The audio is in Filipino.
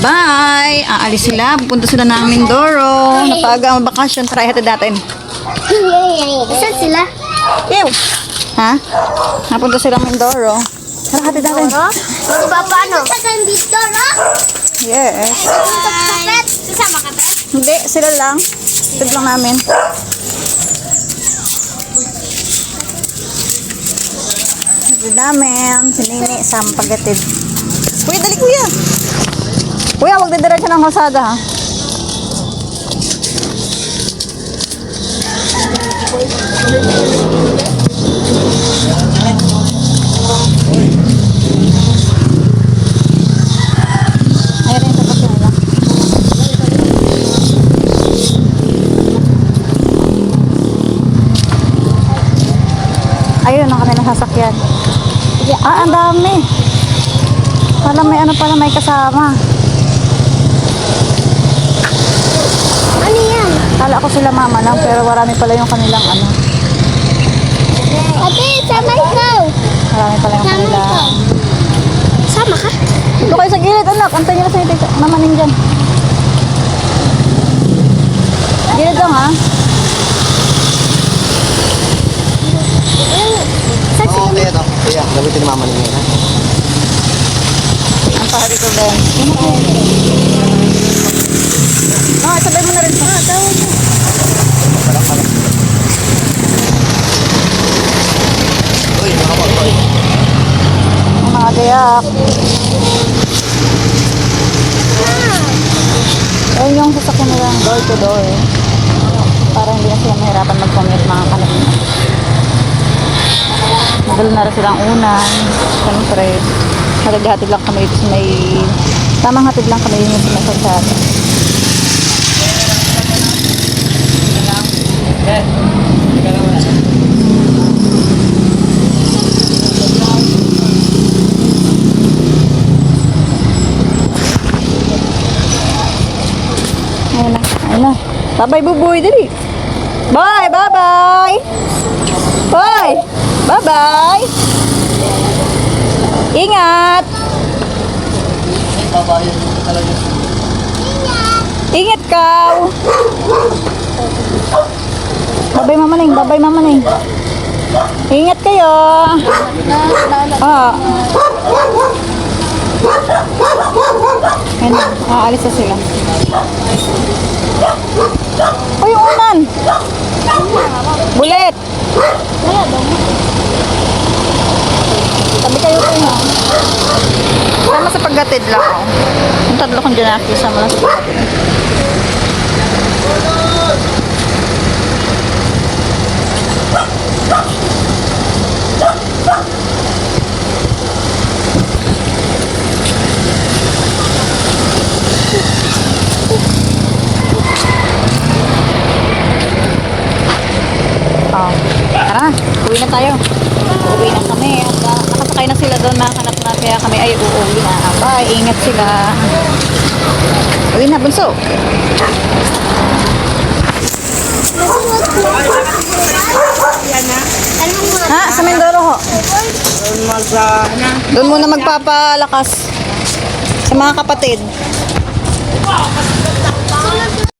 Bye! Aalis sila. Pupunta sila ng Mindoro. Napaga ang bakasyon. Try hatid natin. Saan sila? Ew! Ha? Napunta sila ng Mindoro. Tara hatid natin. Paano? Sa Mindoro? Yes. Kasama ka, Pet? Hindi, sila lang. Hatid lang namin. Hatid namin. Si Nini sa pagatid. Kuya, dali kuya! Kuya, huwag didiretso ng kalsada ha. Ayun rin sa pagkain nila. Ayun ang kanilang sasakyan. Ang dami. Pala may ano pala may kasama. Ano yan? Kala ko sila mama lang pero marami pala yung kanilang ano. Ate, sama ikaw. Marami pala yung Sama kanilang. ikaw. Sama ka? Ito kayo sa gilid anak. Antayin nyo na sa ito. Mamanin dyan. Gilid lang ha. Oo, kaya ito. Kaya, gamitin ni mama ninyo, ha? Ang pahari ko Ben. Sabay mo na rin pa. Tawag mo. Uy, nakapag-uy. Ang mga gayak. Ayun yung sasakyan nila door to door. Para hindi na sila mahirapan mag-commute mga kanina. Madalo na rin silang unan. Siyempre, hatid lang kami dito sa may... Tamang hatid lang kami dito sa may kalsada. Ayun na, ayun na. Bye-bye, buboy, dali. Bye, bye-bye. Bye. Bye-bye. Ingat. Ingat ka. Bye-bye, Mama Ning. Bye-bye, Mama Ning. Ingat kayo. Ayun na, aalis na sila. Ay, yung unan. Bulet. Sabi kayo ko na. Sama sa paggatid lang ako. Yung tatlo kong dyan sama lang sa paggatid. Tara, uwi na tayo. Uwi na kami. At nakasakay na sila doon, nakakanap na. Kaya kami ay uuwi na. Bye, ingat sila. Uwi na, bunso. Ha, sa Mindoro ho. Doon muna magpapalakas sa mga kapatid.